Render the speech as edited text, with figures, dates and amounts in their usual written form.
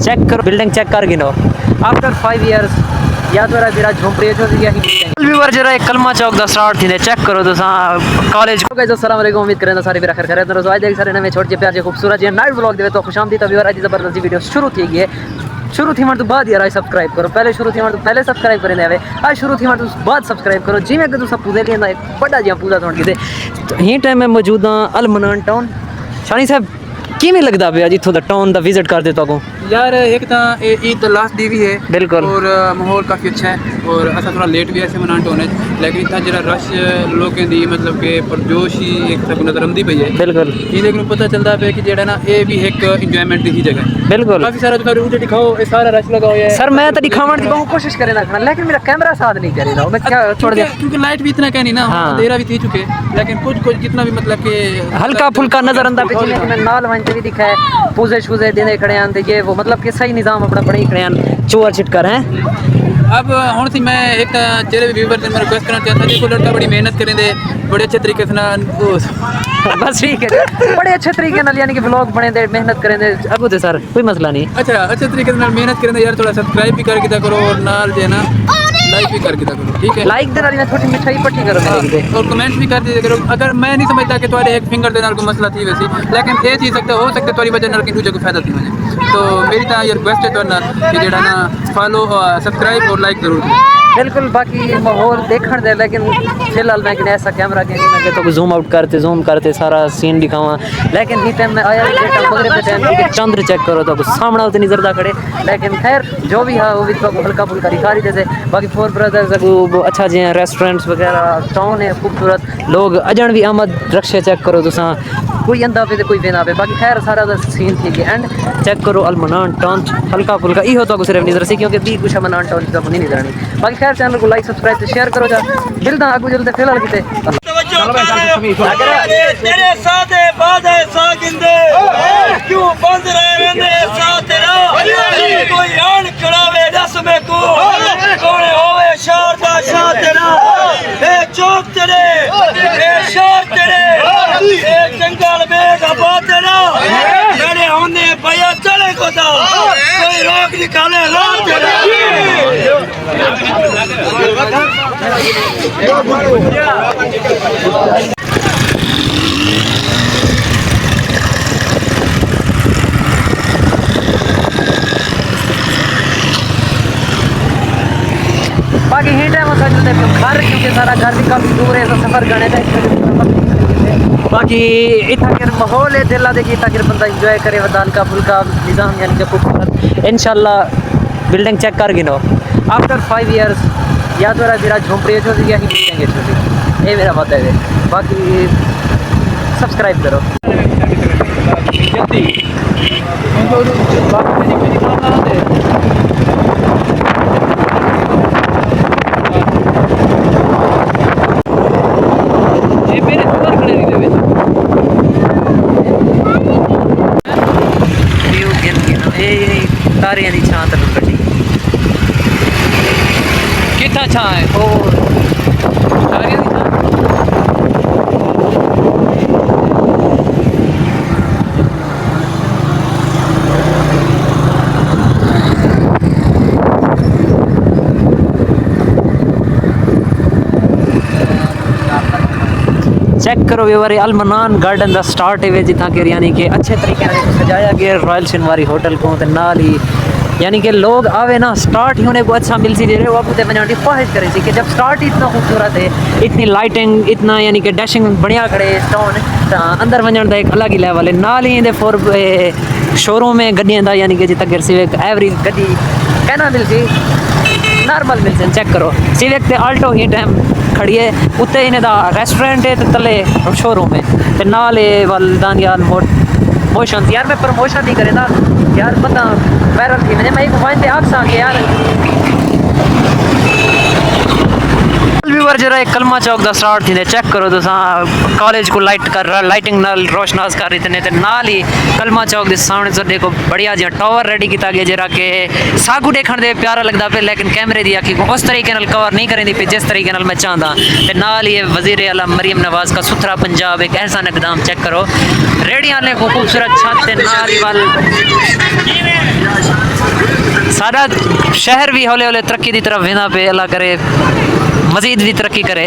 Check करो building check कर गिनो आफ्टर 5 इयर्स या तो मेरा झोंपड़ी जो सी व्यूअर जरा एक कलमा चौक दा स्टार्ट थी चेक करो तो कॉलेज को गाइस अस्सलाम वालेकुम उम्मीद करें सारे भी खैर खैरियत रोज आज देख सारे नवे छोटे प्यार खूबसूरत जी नाइट व्लॉग दे तो खुशामदी तो व्यूअर आज जबरदस्त वीडियो शुरू थी गई शुरू थी तो बाद यार सब्सक्राइब करो पहले शुरू थी तो पहले सब्सक्राइब करें आवे आज शुरू थी तो बाद सब्सक्राइब करो जिमें कि तुम पूजा लेंदा एक बड़ा जिहा पूजा थोड़ी किते तो ही टाइम में मौजूद हाँ अल मनान टाउन शानी साहब किवें लगदा पे जिथों दा टाउन दा विजिट कर देता को यार एक तो ईद तो लास्ट दी भी है बिल्कुल और माहौल काफ़ी अच्छा है और असा थोड़ा लेट भी ऐसे मनान टोन है लेकिन इतना जरा रश लोगों दी मतलब कि परजोश ही एक तक नजर आती पई है बिल्कुल ये देखने पता चलता पे कि जेड़ा ना ये भी एक इंजॉयमेंट की जगह है बिल्कुल काफ़ी सारा तुम रूट दिखाओ ये सारा रश लगा हुआ है सर मैं तो दिखावन की बहुत कोशिश करे ना लेकिन मेरा कैमरा साथ नहीं करेगा मैं क्या छोड़ दिया क्योंकि लाइट भी इतना कहनी ना हाँ। अंधेरा भी थी चुके लेकिन कुछ कुछ जितना भी मतलब कि हल्का फुल्का नजर आंदा पे जिन्हें मैं नाल वंच भी दिखा है पूजे शूजे देने खड़े हैं ये वो मतलब कि सही निजाम अपना बड़े खड़े हैं चोर छिटकर हैं अब हुण सी मैं एक चेहरे व्यूवर से मैं रिक्वेस्ट करना चाहता देखो लड़का बड़ी मेहनत करें दे बड़े अच्छे तरीके से बस ठीक है बड़े अच्छे तरीके नाल यानी कि व्लॉग बने दे मेहनत करें दे अब तो सर कोई मसला नहीं अच्छा अच्छे तरीके से मेहनत करें यार थोड़ा सब्सक्राइब भी करके दिया करो और नाल जो है ना लाइक भी करके दिया करो ठीक है लाइक दे नाल थोड़ी मिठाई पट्टी करो मेरे लिए और कमेंट्स भी कर दिया करो अगर मैं नहीं समझता कि तुम्हारे एक फिंगर दे नाल कोई मसला थी वैसी लेकिन ये चीज सकता हो सकता तुम्हारी वजह नाल कि दूसरे को फायदा थी मुझे तो मेरी तो ये रिक्वेस्ट है तुम्हारे कि जेड़ा ना फॉलो सब्सक्राइब और लाइक जरूर करो बिल्कुल बाकी माहौल देखने दे लेकिन फिलहाल मैं कि ऐसा कैमरा के नहीं मैं तो जूम आउट करते जूम करते सारा सीन दिखावा लेकिन ही टाइम में आया मगरिब के टाइम कि चंद्र चेक करो तो सामने उतनी नजर दा खड़े लेकिन खैर जो भी है वो भी तो हल्का फुल्का दिखा रही जैसे बाकी फोर ब्रदर्स अच्छा जी रेस्टोरेंट्स वगैरह टाउन है खूबसूरत लोग अजन भी आमद रक्शे चेक करो तुसा कोई अंदा पे कोई बेना पे बाकी खैर सारा दा सीन थी एंड चेक करो अल मनान टाउन हल्का फुल्का ई हो तो सिर्फ नजर से क्योंकि भी कुछ मनान टाउन का नहीं नजर आनी बाकी खैर चैनल को लाइक सब्सक्राइब से शेयर करो जा मिलदा आगू चलते फिलहाल किते तेरे साथे बादे सागिंदे क्यों बंद रहंदे साथ तेरा कोई आन खड़ावे दस में को कोने होवे शहर दा शाह तेरा ए चौक तेरे ए शहर तेरे ए जंगल में गबा तेरा मेरे होने भैया चले को दा कोई रोक निकाले रात तेरा बाकी ही टाइम होता चलते घर क्योंकि सारा घर भी काफ़ी दूर है तो सफ़र करने का बाकी इतना के माहौल है दिल देखिए इतना के बंदा इंजॉय करे वह हल्का फुल्का निज़ाम यानी कि खूबसूरत इंशाल्लाह बिल्डिंग चेक कर गिनो आफ्टर 5 इयर्स या तो मेरा झोंपड़ी छोटी या ही बिल्डिंग छोटी ये मेरा वादा है बाकी सब्सक्राइब करो तारियां दी छां तलू कड्डी कितना छां है और तारियां दी छां चेक करो व्यूअर अल मनान गार्डन का स्टार्ट है जितना कि यानी कि अच्छे तरीके से सजाया गया रॉयल शिनवारी होटल को तो नाल ही यानी कि लोग आवे ना स्टार्ट ही होने को अच्छा मिल सी वो आप बनाने की ख्वाहिश करें कि जब स्टार्ट ही इतना खूबसूरत है इतनी लाइटिंग इतना यानी कि डैशिंग बढ़िया खड़े स्टोन तो अंदर वजन का एक अलग ही लेवल है नाल ही फोर शोरूम में गड्डियां का यानी कि जितना कि सिविक एवरेज गड्डी कहना मिल सी नॉर्मल मिल सी चेक करो सिविक ते आल्टो ही टाइम खड़ी है उत्ते इन्हें दा रेस्टोरेंट है तो तले शोरूम है तो नाल वालदान यार मोशन यार मैं प्रमोशन नहीं करे ना यार बंदा वायरल थी मैंने मैं एक पॉइंट पे आग सा के यार व्यूअर जरा एक कलमा चौक दा स्टार्ट थी चेक करो तुसां कॉलेज को लाइट कर रहा लाइटिंग नाल रोशनास कर रही ते नाल ही कलमा चौक दे सामने से देखो बढ़िया जिहा टावर रेडी किया गया जरा कि सागू देखण दे प्यारा लगदा पे लेकिन कैमरे दी अखी को उस तरीके नाल कवर नहीं करेंदी पे जिस तरीके नाल मैं चाहता ते नाल ये वजीर आला मरियम नवाज का सुथरा पंजाब एक ऐसा इकदाम चेक करो रेडियां ने को खूबसूरत छत ते नाल ही वाल सारा शहर भी हौले हौले तरक्की की तरफ वेंदा पे अल्लाह करे मजीद भी तरक्की करे।